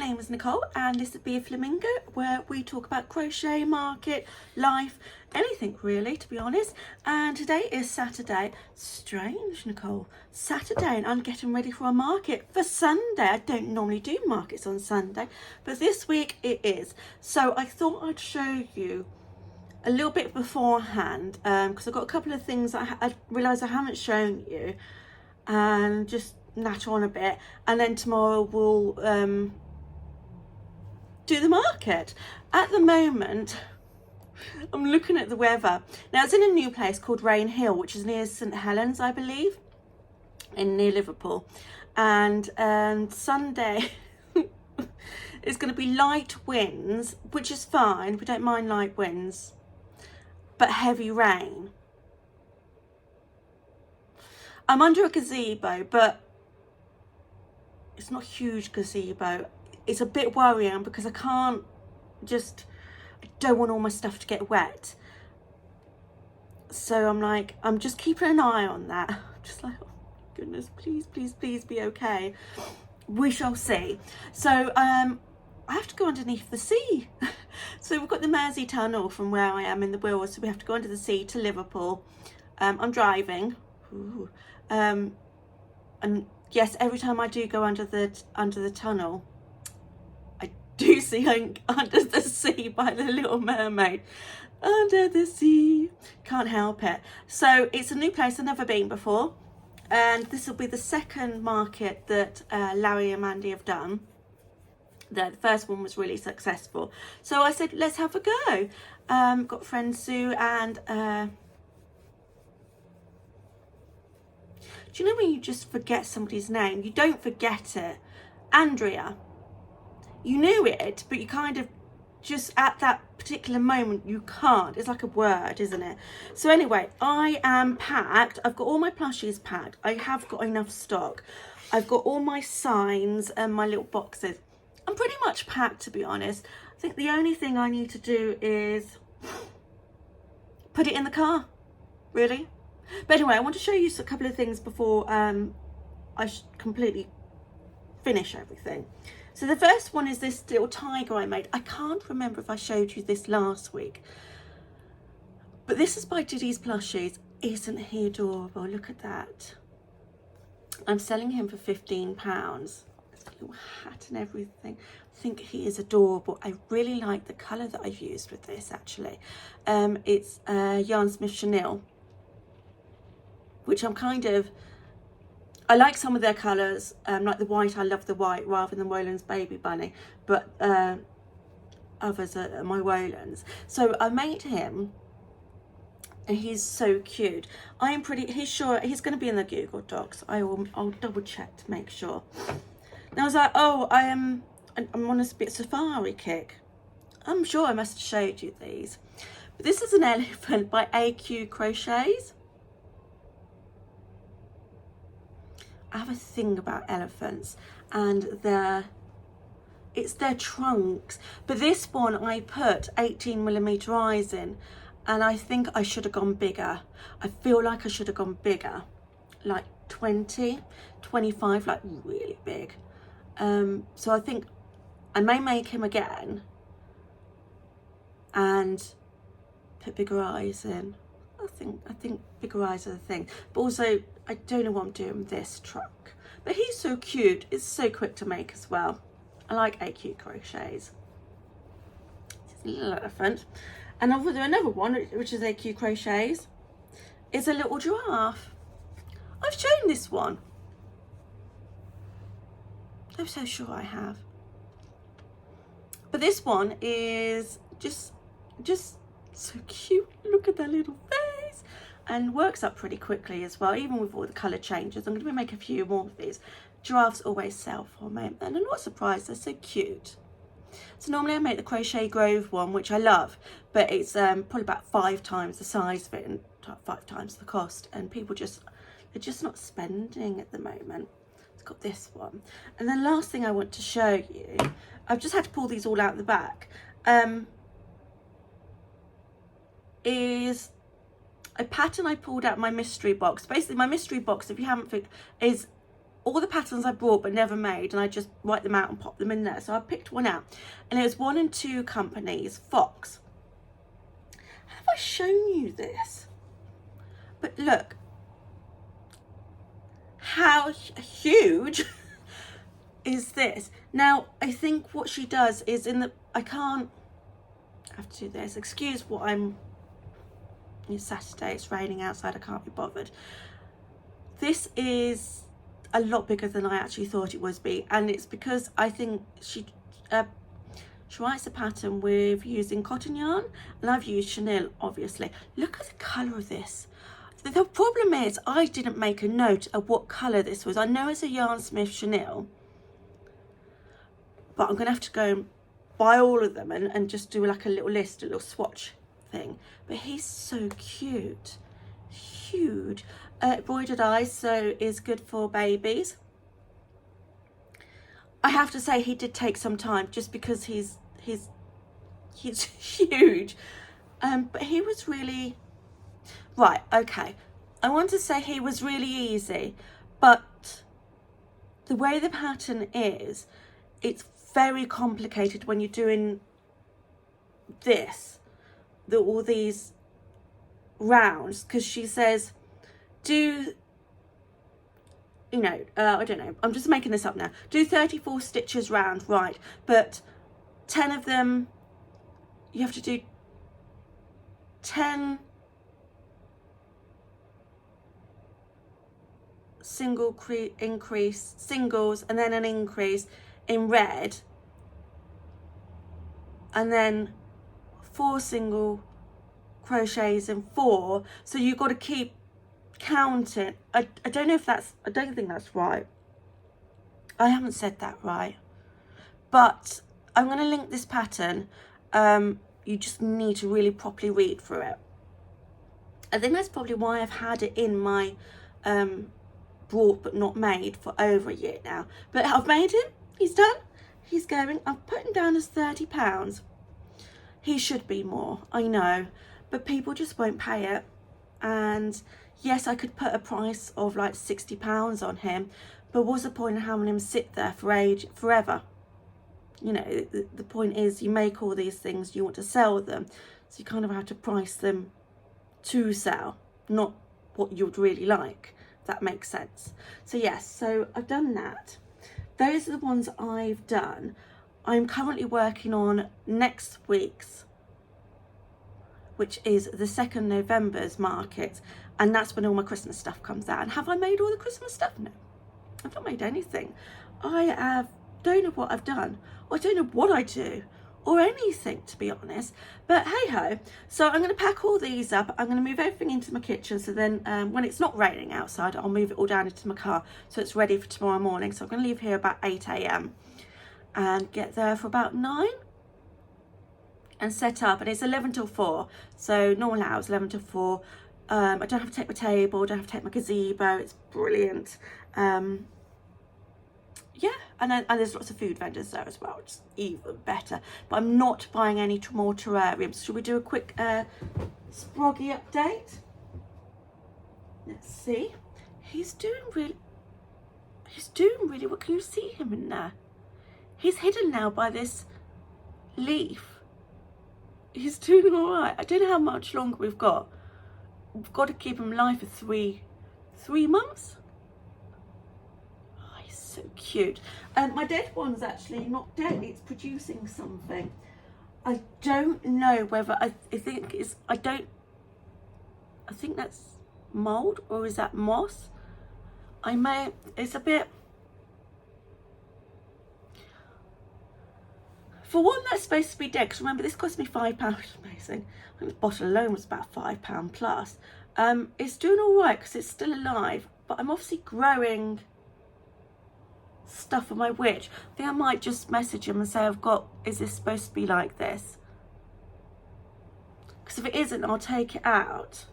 name is Nicole and this is Be a Flamingo, where we talk about crochet, market, life, anything really, to be honest. And today is Saturday. Strange, Nicole. Saturday, and I'm getting ready for a market for Sunday. I don't normally do markets on Sunday, but this week it is. So I thought I'd show you a little bit beforehand, because I've got a couple of things that I realised I haven't shown you, and just natter on a bit, and then tomorrow we'll do the market. At the moment I'm looking at the weather. Now it's in a new place called Rain Hill, which is near St Helens, I believe, near Liverpool, and Sunday it's going to be light winds, which is fine, we don't mind light winds, but heavy rain. I'm under a gazebo, but it's not a huge gazebo. It's a bit worrying because I don't want all my stuff to get wet. So I'm just keeping an eye on that. I'm just like, oh goodness, please, please, please be okay. We shall see. So I have to go underneath the sea. So we've got the Mersey Tunnel from where I am in the Wirral, so we have to go under the sea to Liverpool. I'm driving. Ooh. And yes, every time I do go under the tunnel, I do see Under the Sea by the Little Mermaid. Under the sea, can't help it. So it's a new place I've never been before, and this will be the second market that Larry and Mandy have done. The first one was really successful, so I said let's have a go. Got friend Sue and do you know when you just forget somebody's name? You don't forget it. Andrea. You knew it, but you kind of just at that particular moment you can't. It's like a word, isn't it? So anyway, I am packed. I've got all my plushies packed. I have got enough stock. I've got all my signs and my little boxes. I'm pretty much packed, to be honest. I think the only thing I need to do is put it in the car, really. But anyway, I want to show you a couple of things before I completely finish everything. So the first one is this little tiger I made. I can't remember if I showed you this last week, but this is by Diddy's Plushies. Isn't he adorable? Look at that. I'm selling him for £15. There's a little hat and everything. I think he is adorable. I really like the colour that I've used with this, actually. It's Yarn Smith Chenille, which I like some of their colours, like the white. I love the white rather than Wolan's Baby Bunny, but others are my Wolan's. So I made him, and he's so cute. He's sure he's going to be in the Google Docs. I'll double check to make sure. Now I was like, oh, I'm on a bit safari kick. I'm sure I must have showed you these. But this is an elephant by AQ Crochets. I have a thing about elephants and it's their trunks, but this one I put 18mm eyes in, and I think I should have gone bigger. I feel like I should have gone bigger, like 20, 25, like really big. So I think I may make him again and put bigger eyes in. I think bigger eyes are the thing, but also I don't know what I'm doing with this truck. But he's so cute. It's so quick to make as well. I like AQ Crochets. It's a little elephant. And I've got another one, which is AQ Crochets. It's a little giraffe. I've shown this one. I'm so sure I have. But this one is just so cute. Look at that little face, and works up pretty quickly as well, even with all the colour changes. I'm going to make a few more of these. Giraffes always sell for me, and I'm not surprised, they're so cute. So normally I make the Crochet Grove one, which I love, but it's probably about 5 times the size of it and 5 times the cost, and people they're just not spending at the moment. It's got this one. And the last thing I want to show you, I've just had to pull these all out the back, is a pattern I pulled out my mystery box. Basically my mystery box, if you haven't figured, is all the patterns I brought but never made, and I just write them out and pop them in there. So I picked one out, and it was 1 and 2 companies, Fox. Have I shown you this? But look, how huge is this? Now, I think what she does is I can't have to do this. Excuse what it's Saturday, it's raining outside, I can't be bothered. This is a lot bigger than I actually thought it would be, and it's because I think she writes the pattern with using cotton yarn, and I've used chenille, obviously. Look at the colour of this. The problem is I didn't make a note of what colour this was. I know it's a Yarn Smith chenille, but I'm going to have to go and buy all of them and just do like a little list, a little swatch thing. But he's so cute. Huge. Embroidered eyes, so is good for babies. I have to say he did take some time, just because he's huge. But he was really... Right, okay. I want to say he was really easy, but the way the pattern is, it's very complicated when you're doing this, all these rounds, because she says, do, you know, I don't know, I'm just making this up now. Do 34 stitches round, right, but 10 of them, you have to do 10 singles and then an increase in red, and then 4 single crochets in 4, so you've got to keep counting. I don't know if that's, I don't think that's right. I haven't said that right, but I'm going to link this pattern. You just need to really properly read through it. I think that's probably why I've had it in my brought but not made for over a year now. But I've made him, he's done, he's going. I've put him down as £30. He should be more, I know, but people just won't pay it. And yes, I could put a price of like £60 on him, but what's the point of having him sit there forever? You know, the point is you make all these things, you want to sell them, so you kind of have to price them to sell, not what you'd really like, if that makes sense. So yes, so I've done that. Those are the ones I've done. I'm currently working on next week's, which is the 2nd November's market, and that's when all my Christmas stuff comes out. And have I made all the Christmas stuff? No, I've not made anything. I don't know what I've done, or I don't know what I do, or anything, to be honest. But hey ho. So I'm going to pack all these up. I'm going to move everything into my kitchen, so then when it's not raining outside, I'll move it all down into my car so it's ready for tomorrow morning. So I'm going to leave here about 8 AM and get there for about 9 and set up. And it's 11 till 4, so normal hours, 11 till 4. I don't have to take my table, don't have to take my gazebo. It's brilliant. Yeah, and there's lots of food vendors there as well, which is even better. But I'm not buying any more terrariums. Should we do a quick Sproggy update? Let's see. He's doing really well. Can you see him in there? He's hidden now by this leaf. He's doing all right. I don't know how much longer we've got. We've got to keep him alive for three months. So cute. And my dead one's actually not dead, it's producing something. I don't know whether I think that's mold, or is that moss? It's a bit, for one that's supposed to be dead, because remember this cost me £5. Amazing. I think the bottle alone was about £5 plus. It's doing all right because it's still alive, but I'm obviously growing stuff on my witch. I think I might just message him and say, is this supposed to be like this? Because if it isn't, I'll take it out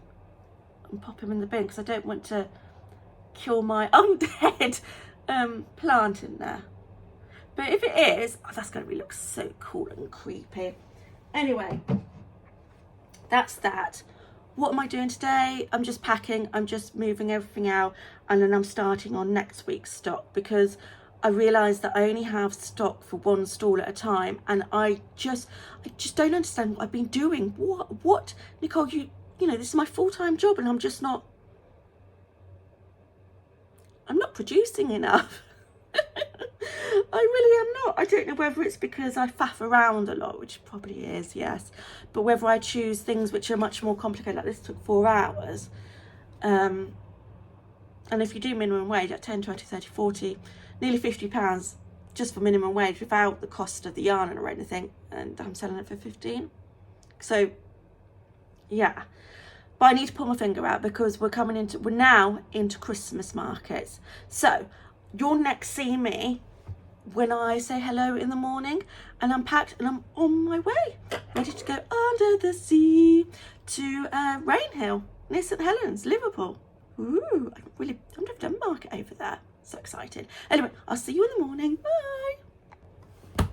and pop him in the bin, because I don't want to kill my undead plant in there. But if it is, that's going to look so cool and creepy. Anyway, that's that. what am I doing today? I'm just packing, I'm just moving everything out, and then I'm starting on next week's stock, because I realised that I only have stock for one stall at a time, and I just don't understand what I've been doing. What Nicole, you know, this is my full-time job, and I'm not producing enough. I really am not. I don't know whether it's because I faff around a lot, which probably is, yes, but whether I choose things which are much more complicated, like this took 4 hours, and if you do minimum wage at 10, 20, 30, 40, nearly £50 just for minimum wage without the cost of the yarn or anything, and I'm selling it for 15. So yeah, but I need to pull my finger out, because we're now into Christmas markets. So you'll next see me when I say hello in the morning, and I'm packed and I'm on my way, ready to go under the sea to Rainhill near St Helens, Liverpool. Ooh, I've never done market over there. So excited. Anyway, I'll see you in the morning. Bye.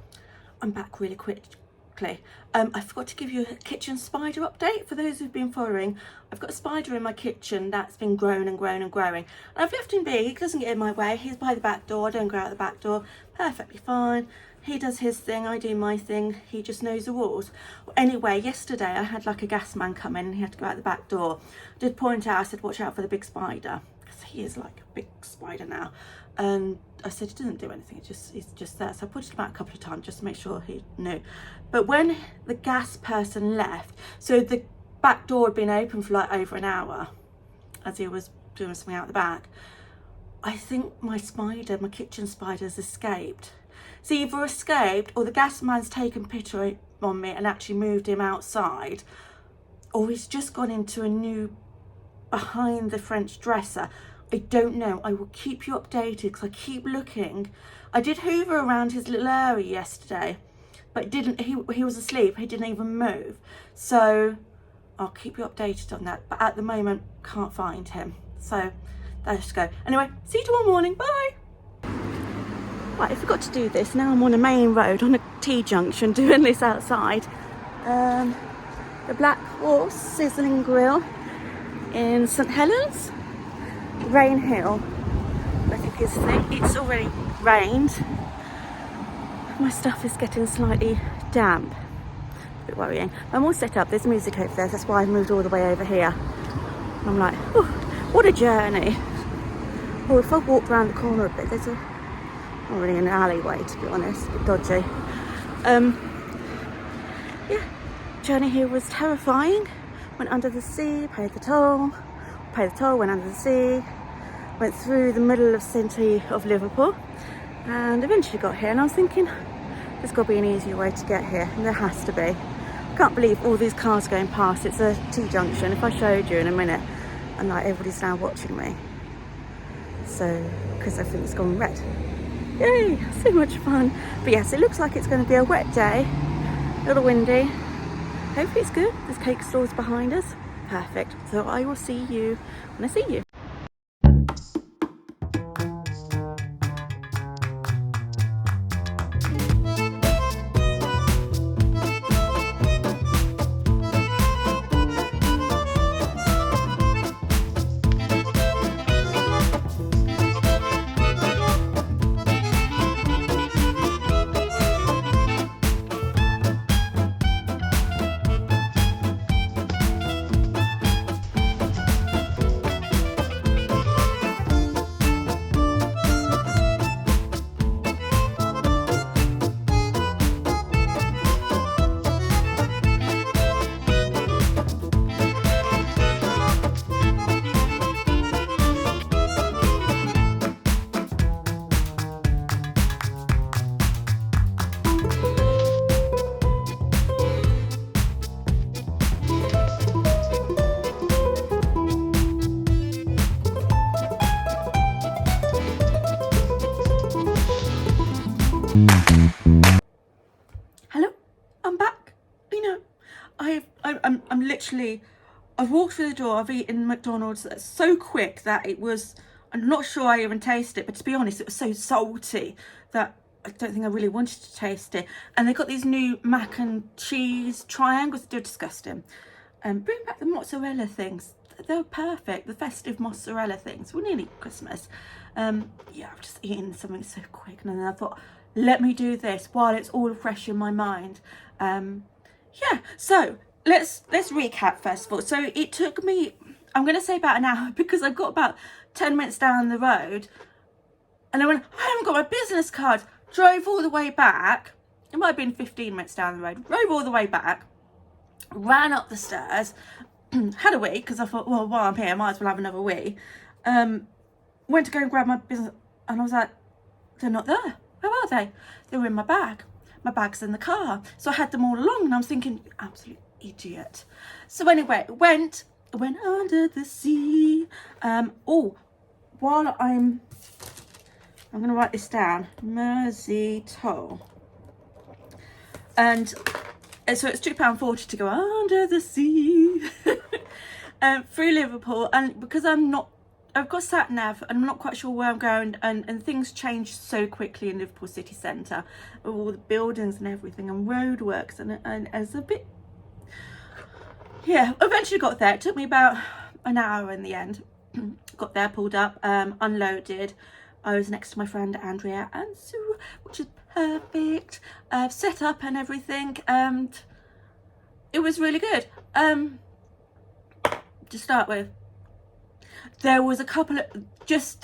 I'm back really quickly. I forgot to give you a kitchen spider update. For those who've been following, I've got a spider in my kitchen that's been growing and growing and growing. And I've left him be. He doesn't get in my way. He's by the back door. I don't go out the back door. Perfectly fine. He does his thing. I do my thing. He just knows the rules. Anyway, yesterday I had like a gas man come in and he had to go out the back door. I did point out, I said, watch out for the big spider. Because he is like a big spider now. And I said, he doesn't do anything, he's just there. So I put it about a couple of times just to make sure he knew. But when the gas person left, so the back door had been open for like over an hour as he was doing something out the back, I think my kitchen spider's escaped. It's either escaped, or the gas man's taken picture on me and actually moved him outside, or he's just gone into a new behind the French dresser. I don't know. I will keep you updated, because I keep looking. I did hoover around his little area yesterday, but he was asleep. He didn't even move. So I'll keep you updated on that. But at the moment, can't find him. So let's go. Anyway, see you tomorrow morning. Bye. Right, I forgot to do this. Now I'm on a main road on a T-junction doing this outside. The Black Horse Sizzling Grill in St Helens. Rainhill, I think is the thing. It's already rained. My stuff is getting slightly damp. A bit worrying. I'm all set up. There's music over there. That's why I've moved all the way over here. I'm like, oh, what a journey. Oh, if I walk around the corner a bit, there's not really an alleyway, to be honest. A bit dodgy. Yeah, journey here was terrifying. Went under the sea, paid the toll, went under the sea, went through the middle of city of Liverpool, and eventually got here. And I was thinking, there's got to be an easier way to get here, and there has to be. I can't believe all these cars going past. It's a T-junction. If I showed you in a minute, and like everybody's now watching me, so because everything's gone red. Yay, so much fun. But yes, it looks like it's going to be a wet day, a little windy. Hopefully it's good. There's cake stalls behind us. Perfect. So I will see you when I see you. Hello, I'm back. You know, I'm literally, I've walked through the door, I've eaten McDonald's so quick that it was, I'm not sure I even tasted it, but to be honest, it was so salty that I don't think I really wanted to taste it. And they got these new mac and cheese triangles. They're disgusting. bring back the mozzarella things. They were perfect. The festive mozzarella things. We're nearly Christmas. Yeah, I've just eaten something so quick, and then I thought, let me do this while it's all fresh in my mind. Yeah, so let's recap first of all. So it took me, I'm going to say about an hour, because I got about 10 minutes down the road and I went, I haven't got my business card. Drove all the way back. It might have been 15 minutes down the road. Drove all the way back, ran up the stairs, had a wee, because I thought, well, while I'm here, I might as well have another wee. Went to go and grab my business, and I was like, they're not there. Where are they? They were in my bag. My bag's in the car. So I had them all along, and I was thinking, absolute idiot. So anyway, went under the sea. Oh, while I'm going to write this down. Mersey toll. And so it's £2.40 to go under the sea through Liverpool. And because I've got sat nav and I'm not quite sure where I'm going, and things change so quickly in Liverpool city centre, all the buildings and everything and roadworks, and it's a bit, yeah, eventually got there. It took me about an hour in the end. Got there, pulled up, unloaded. I was next to my friend Andrea and Sue, which is perfect. Set up and everything, and it was really good. To start with, there was a couple of,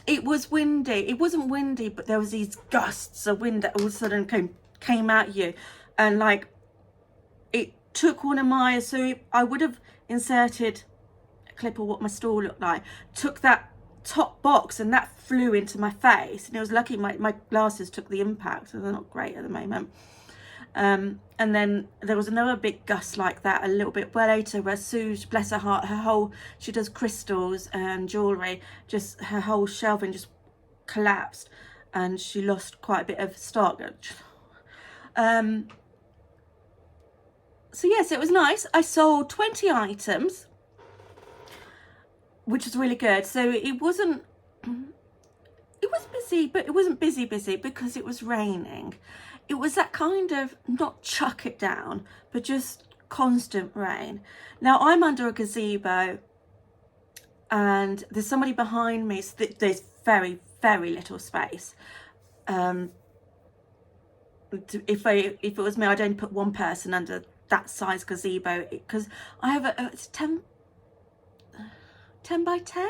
it was windy. It wasn't windy, but there was these gusts of wind that all of a sudden came at you, and like it took one of my, so I would have inserted a clip of what my stall looked like, took that top box and that flew into my face, and it was lucky my glasses took the impact, so they're not great at the moment. And then there was another big gust like that a little bit later, where Sue, bless her heart, she does crystals and jewellery, just her whole shelving just collapsed and she lost quite a bit of stock. So yes, it was nice. I sold 20 items, which was really good. So it was busy, but it wasn't busy because it was raining. It was that kind of, not chuck it down, but just constant rain. Now I'm under a gazebo and there's somebody behind me, so there's very, very little space. If it was me, I'd only put one person under that size gazebo, because I have it's 10 by 10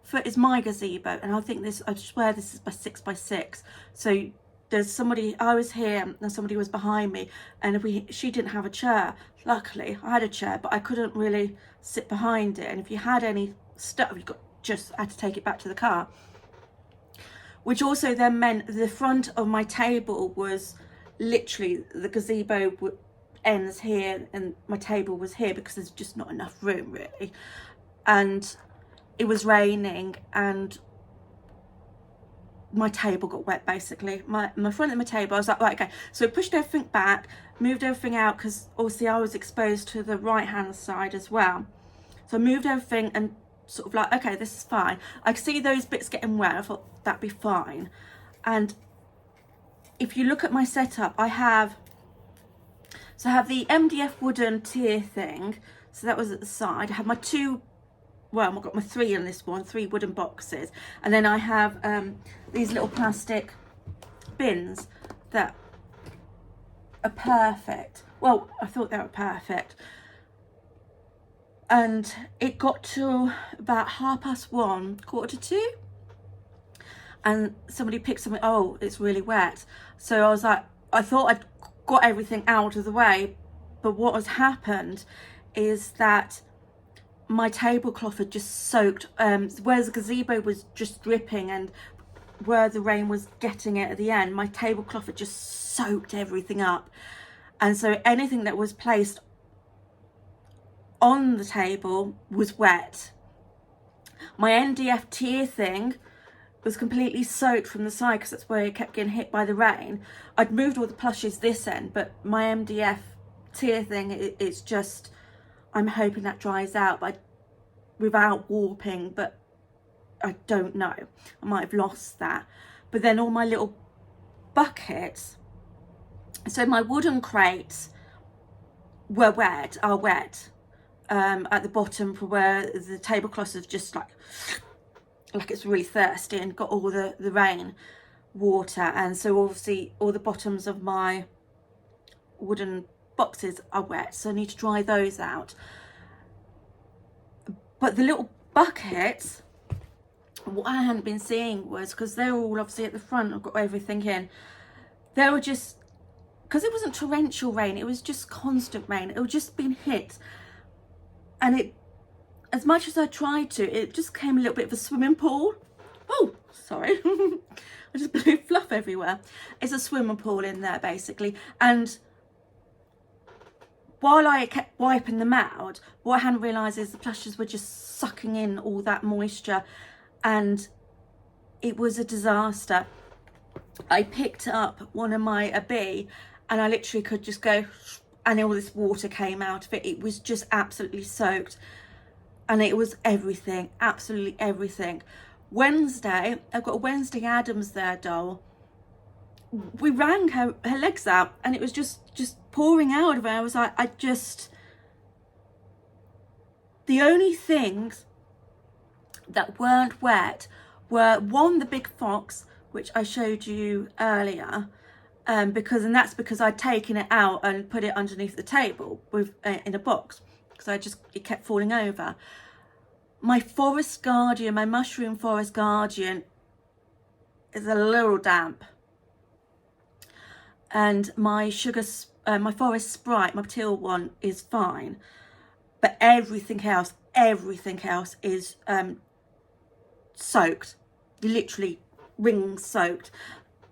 foot is my gazebo, and I think this, I swear this is by 6 by 6. So there's somebody, I was here and somebody was behind me, and she didn't have a chair. Luckily I had a chair, but I couldn't really sit behind it, and if you had any stuff, you had to take it back to the car, which also then meant the front of my table was literally, the gazebo ends here and my table was here, because there's just not enough room really. And it was raining and my table got wet basically. My front of my table, I was like, right, okay. So I pushed everything back, moved everything out, because obviously I was exposed to the right hand side as well. So I moved everything and sort of like, okay, this is fine. I could see those bits getting wet. I thought that'd be fine. And if you look at my setup, I have the MDF wooden tier thing. So that was at the side. I have my I've got my 3 on this one, 3 wooden boxes. And then I have these little plastic bins that are perfect. Well, I thought they were perfect. And it got to about 1:30, 1:45. And somebody picked something, oh, it's really wet. So I was like, I thought I'd got everything out of the way. But what has happened is that my tablecloth had just soaked, whereas the gazebo was just dripping and where the rain was getting it at the end, my tablecloth had just soaked everything up. And so anything that was placed on the table was wet. My NDF tier thing was completely soaked from the side, because that's where it kept getting hit by the rain. I'd moved all the plushes this end, but my MDF tier thing, it's just, I'm hoping that dries out without warping, but I don't know. I might have lost that. But then all my little buckets, so my wooden crates are wet. at the bottom for where the tablecloth is just like it's really thirsty and got all the rain water, and so obviously all the bottoms of my wooden boxes are wet, so I need to dry those out. But the little buckets, what I hadn't been seeing was, because they're all obviously at the front, I've got everything in, they were just, because it wasn't torrential rain, it was just constant rain, it was just being hit, and it, as much as I tried to, it just became a little bit of a swimming pool. Oh, sorry. I just blew fluff everywhere. It's a swimming pool in there, basically. And while I kept wiping them out, what I hadn't realised is the plushes were just sucking in all that moisture. And it was a disaster. I picked up one of my bee, and I literally could just go, and all this water came out of it. It was just absolutely soaked. And it was everything, absolutely everything. Wednesday, I've got a Wednesday Addams there doll. We wrung her legs out, and it was just pouring out of her. I was like, the only things that weren't wet were, one, the big fox, which I showed you earlier, and that's because I'd taken it out and put it underneath the table with in a box, because it kept falling over. My forest guardian, my mushroom forest guardian, is a little damp, and my my forest sprite, my teal one, is fine, but everything else is soaked, literally ring soaked.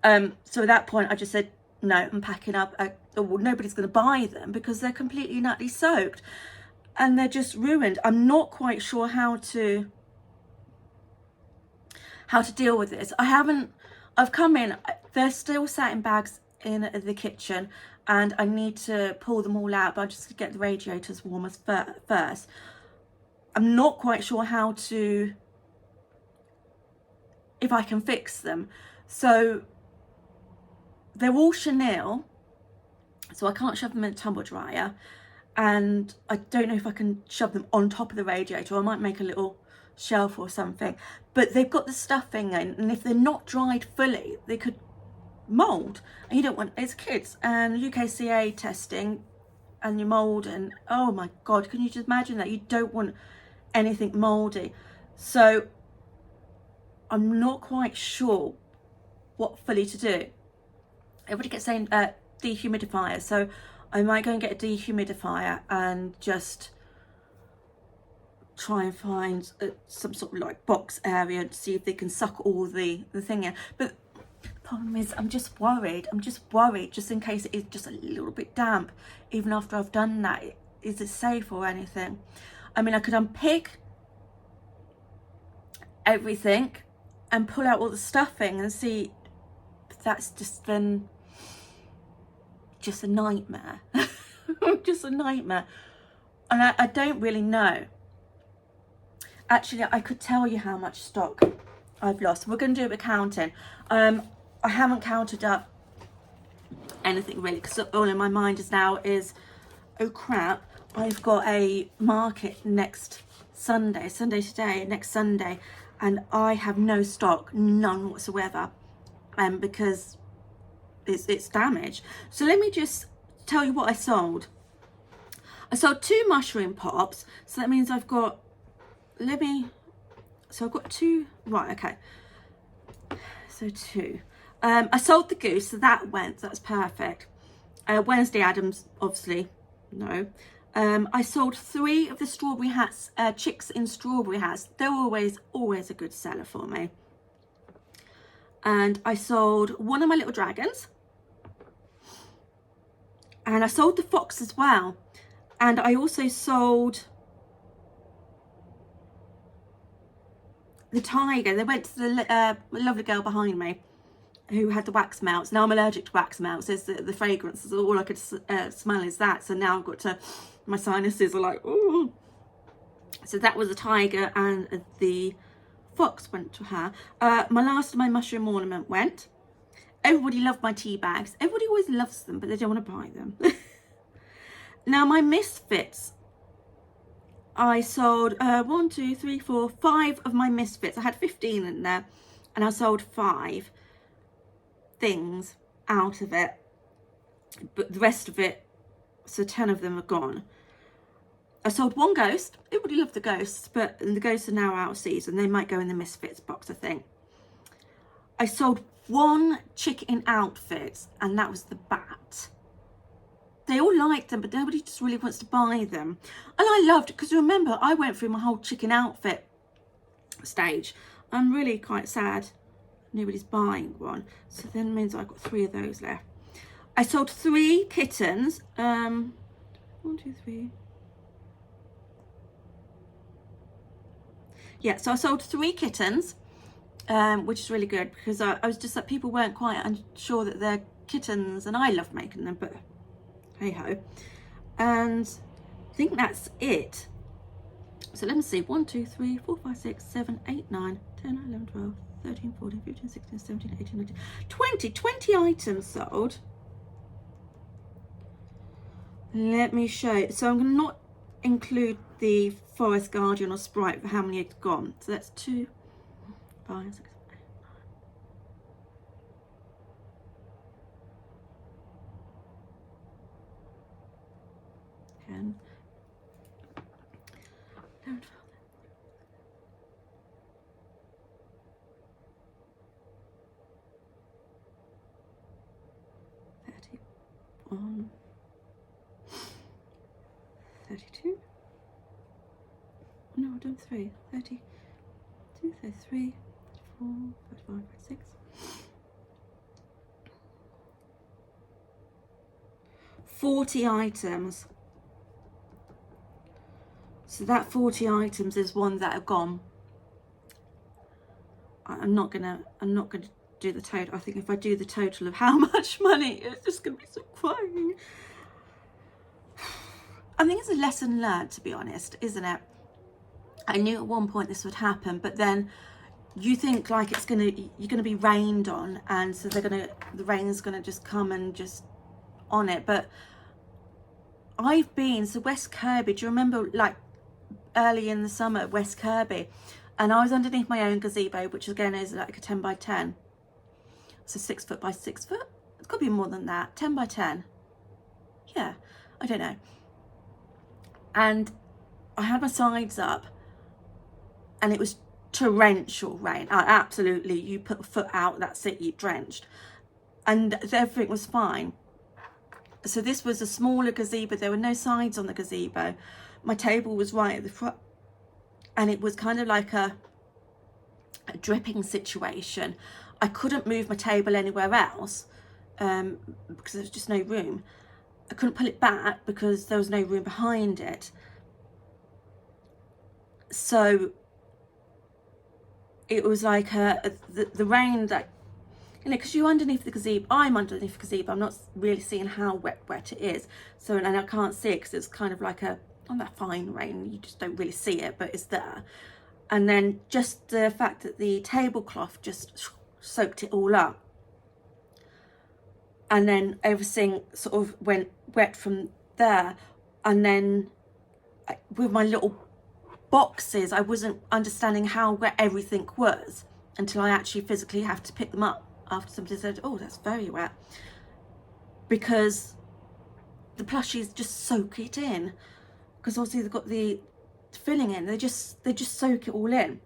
So at that point I just said, no, I'm packing up. Well, nobody's going to buy them because they're completely and utterly soaked, and they're just ruined. I'm not quite sure how to deal with this. I've come in, they're still sat in bags in the kitchen, and I need to pull them all out, but I'm just going to get the radiators warm first. I'm not quite sure if I can fix them. So they're all chenille, so I can't shove them in a tumble dryer, and I don't know if I can shove them on top of the radiator. I might make a little shelf or something, but they've got the stuffing in, and if they're not dried fully, they could mold, and you don't want, it's kids and UKCA testing and your mold, and oh my god, can you just imagine that? You don't want anything moldy. So I'm not quite sure what fully to do. Everybody kept saying dehumidifier, so I might go and get a dehumidifier and just try and find some sort of like box area to see if they can suck all the thing in. But the problem is, I'm just worried just in case it is just a little bit damp. Even after I've done that, is it safe or anything? I mean, I could unpick everything and pull out all the stuffing and see if that's just then just a nightmare. Just a nightmare. And I don't really know. Actually, I could tell you how much stock I've lost. We're going to do a counting. I haven't counted up anything really, because all in my mind is now is, oh crap, I've got a market next Sunday today, next Sunday, and I have no stock, none whatsoever, because it's damaged. So let me just tell you what I sold. I sold 2 mushroom pops, so that means I've got, so I've got 2, right, okay, so 2. I sold the goose, so that's perfect. Wednesday Addams, obviously, no. I sold 3 of the strawberry hats, chicks in strawberry hats. They're always a good seller for me. And I sold 1 of my little dragons. And I sold the fox as well. And I also sold the tiger. They went to the lovely girl behind me who had the wax melts. Now I'm allergic to wax melts. There's the fragrance. All I could smell is that. So now I've got to, my sinuses are like, ooh. So that was the tiger, and the fox went to her. My last of my mushroom ornament went. Everybody loved my tea bags. Everybody always loves them, but they don't want to buy them. Now my misfits, I sold 1, 2, 3, 4, 5 of my misfits. I had 15 in there, and I sold 5 things out of it, but the rest of it, so 10 of them are gone. I sold 1 ghost. Everybody loved the ghosts, but the ghosts are now out of season. They might go in the misfits box, I think. I sold 1 chicken outfit, and that was the bat. They all liked them, but nobody just really wants to buy them. And I loved it, because remember, I went through my whole chicken outfit stage. I'm really quite sad nobody's buying one. So then it means I've got 3 of those left. I sold 3 kittens. 1, 2, 3. Yeah, so I sold 3 kittens, which is really good, because I was just like, people weren't quite unsure that they're kittens, and I love making them, but hey ho. And I think that's it. So let me see, 1, 2, 3, 4, 5, 6, 7, 8, 9, 10, 11, 12, 13, 14, 15, 16, 17, 18, 19, 20 items sold. Let me show you. So I'm going to not include the Forest Guardian or Sprite for how many it's gone. So that's 2, 5, 6, 8, 9, 10, 11, 12, 31, 32. No, I've done 3. 32, 33, 34, 35, 36. 40 items. So that 40 items is one that have gone. I'm not gonna do the total. I think if I do the total of how much money, it's just gonna be so crying. I think it's a lesson learned, to be honest, isn't it? I knew at one point this would happen, but then you think like you're gonna be rained on, and so the rain's gonna just come and just on it. But I've been, so West Kirby, do you remember like early in the summer at West Kirby? And I was underneath my own gazebo, which again is like a 10 by 10. So 6 foot by 6 foot. It's got to be more than that. 10 by 10. Yeah, I don't know. And I had my sides up, and it was torrential rain. Absolutely, you put a foot out, that's it, you're drenched. And everything was fine. So this was a smaller gazebo. There were no sides on the gazebo. My table was right at the front, and it was kind of like a dripping situation. I couldn't move my table anywhere else because there was just no room. I couldn't pull it back because there was no room behind it. So it was like the rain that, you know, because you're underneath the gazebo. I'm underneath the gazebo. I'm not really seeing how wet it is. So, and I can't see it because it's kind of like on that fine rain. You just don't really see it, but it's there. And then just the fact that the tablecloth just soaked it all up. And then everything sort of went wet from there. And then with my little boxes, I wasn't understanding how wet everything was until I actually physically have to pick them up after somebody said, oh, that's very wet. Because the plushies just soak it in. Because obviously they've got the filling in, they just soak it all in.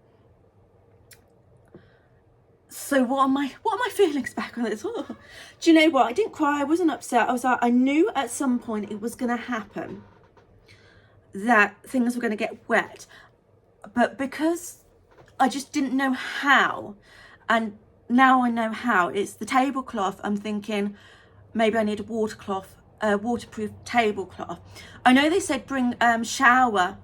So what are my feelings back on this? Oh, do you know what? I didn't cry. I wasn't upset. I was like, I knew at some point it was going to happen, that things were going to get wet, but because I just didn't know how, and now I know how. It's the tablecloth. I'm thinking maybe I need a waterproof tablecloth. I know they said bring shower.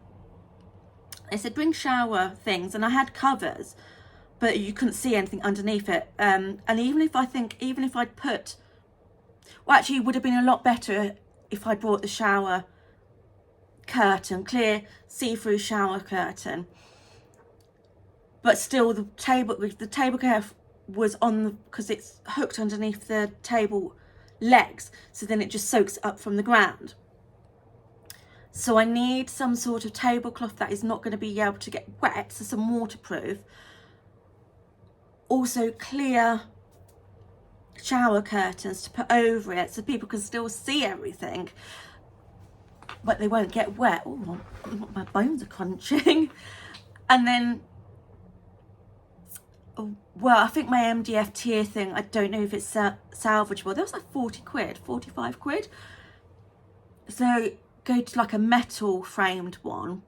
They said bring shower things, and I had covers, but you couldn't see anything underneath it. And even if I'd put, well, actually it would have been a lot better if I brought the shower curtain, clear see-through shower curtain. But still, the tablecloth was on because it's hooked underneath the table legs, so then it just soaks up from the ground. So I need some sort of tablecloth that is not going to be able to get wet, so some waterproof. Also clear shower curtains to put over it so people can still see everything, but they won't get wet. Oh, my bones are crunching. And then, well, I think my MDF tier thing, I don't know if it's salvageable. That was like 40 quid, 45 quid. So go to like a metal framed one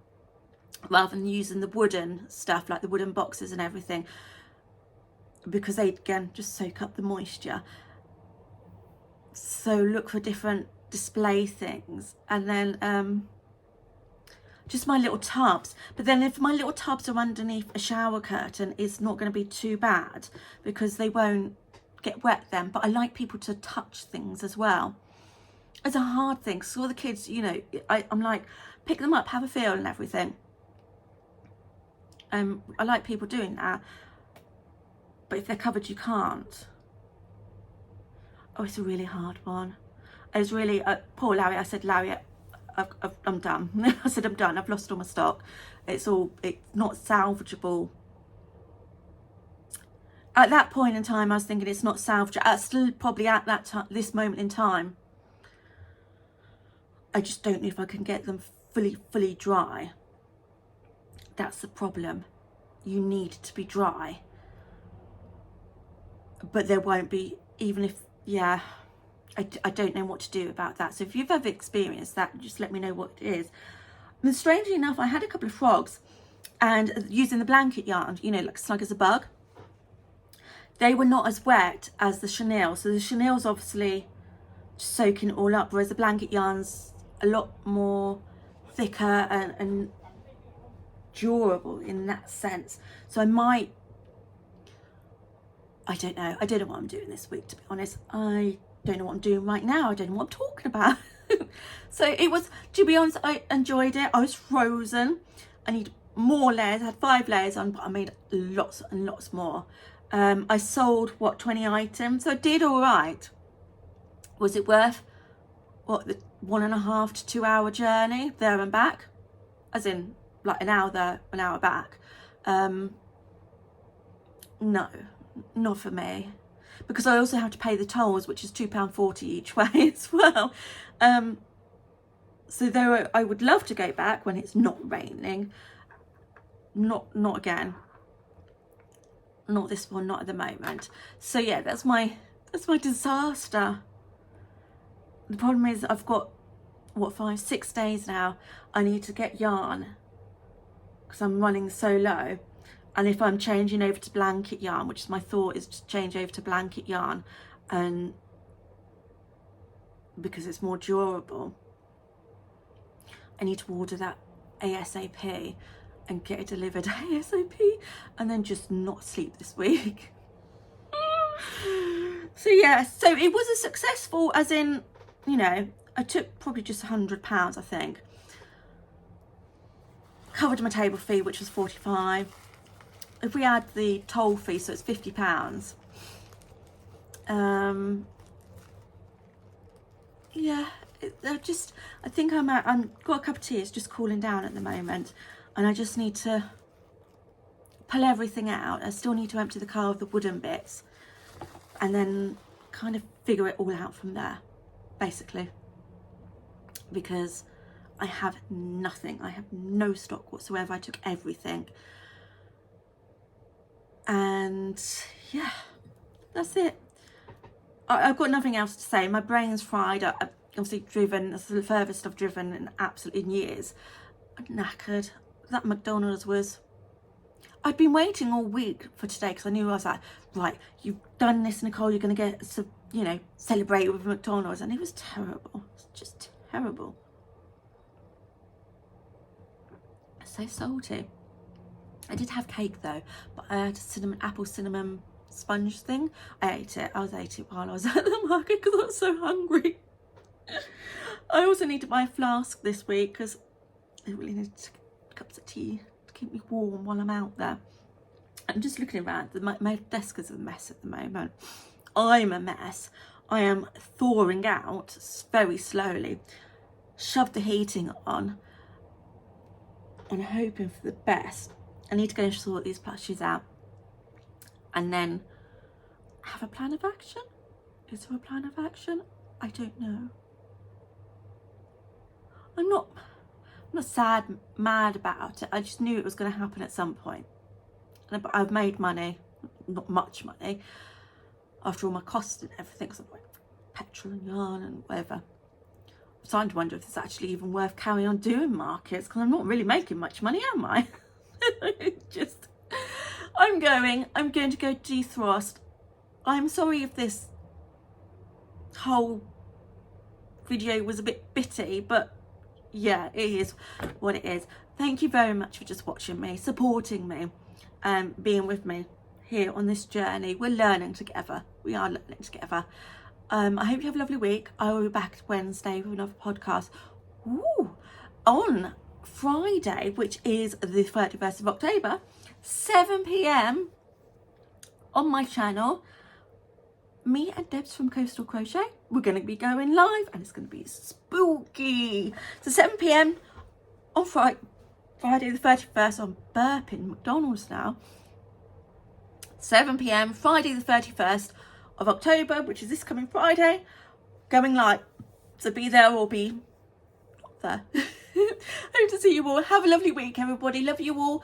rather than using the wooden stuff, like the wooden boxes and everything, because they, again, just soak up the moisture. So look for different display things. And then just my little tubs. But then if my little tubs are underneath a shower curtain, it's not going to be too bad because they won't get wet then. But I like people to touch things as well. It's a hard thing. So all the kids, you know, I'm like, pick them up, have a feel and everything. I like people doing that. But if they're covered, you can't. Oh, it's a really hard one. It's really, poor Larry, I said, Larry, I'm done. I said, I'm done. I've lost all my stock. It's not salvageable. At that point in time, I was thinking it's not salvageable. Still probably at that time, this moment in time, I just don't know if I can get them fully dry. That's the problem. You need to be dry. But there won't be, even if, yeah, I don't know what to do about that. So if you've ever experienced that, just let me know what it is. And strangely enough, I had a couple of frogs, and using the blanket yarn, you know, like snug as a bug, they were not as wet as the chenille. So the chenille's obviously soaking it all up, whereas the blanket yarn's a lot more thicker and durable in that sense. So I don't know what I'm doing this week, to be honest. I don't know what I'm doing right now. I don't know what I'm talking about. So it was, to be honest, I enjoyed it. I was frozen. I need more layers. I had 5 layers on, but I made lots and lots more. I sold, 20 items. So I did all right. Was it worth, the 1.5 to 2 hour journey there and back? As in, like an hour there, an hour back. No. Not for me, because I also have to pay the tolls, which is £2.40 each way as well. So though I would love to go back when it's not raining, not again, not this one, not at the moment. So yeah, that's my disaster. The problem is I've got 5-6 days now. I need to get yarn because I'm running so low. And if I'm changing over to blanket yarn, which is my thought, is to change over to blanket yarn, and because it's more durable, I need to order that ASAP and get it delivered ASAP, and then just not sleep this week. So yeah, so it was a successful, as in, you know, I took probably just £100, I think. Covered my table fee, which was 45. If we add the toll fee, so it's £50. Yeah, I think I'm got a cup of tea. It's just cooling down at the moment, and I just need to pull everything out. I still need to empty the car of the wooden bits, and then kind of figure it all out from there, basically, because I have nothing. I have no stock whatsoever. I took everything. And yeah, that's it. I've got nothing else to say. My brain's fried. I've obviously driven, that's the furthest I've driven in years. I'm knackered. That McDonald's was, I'd been waiting all week for today because I knew, I was like, right, you've done this, Nicole, you're going to get, you know, celebrate with McDonald's. And it was terrible. It's just terrible. So salty. I did have cake though, but I had a apple cinnamon sponge thing. I ate it. I ate it while I was at the market because I was so hungry. I also need to buy a flask this week because I really need cups of tea to keep me warm while I'm out there. I'm just looking around. My desk is a mess at the moment. I'm a mess. I am thawing out very slowly. shoved the heating on and hoping for the best. I need to go and sort these plushies out and then have a plan of action. Is there a plan of action? I don't know. I'm not sad, mad about it. I just knew it was going to happen at some point. And I've made money, not much money, after all my costs and everything, because I've got petrol and yarn and whatever. I'm starting to wonder if it's actually even worth carrying on doing markets, because I'm not really making much money, am I? I'm going to go defrost. I'm sorry if this whole video was a bit bitty, but yeah, it is what it is. Thank you very much for just watching me, supporting me, being with me here on this journey. We're learning together. We are learning together. I hope you have a lovely week. I will be back Wednesday with another podcast. Ooh, on Friday, which is the 31st of October, 7 p.m. on my channel. Me and Debs from Coastal Crochet, we're going to be going live and it's going to be spooky. So 7 p.m. on Friday the 31st. I'm burping McDonald's now. 7 p.m. Friday the 31st of October, which is this coming Friday, going live. So be there or be not there. Hope to see you all. Have a lovely week, everybody. Love you all.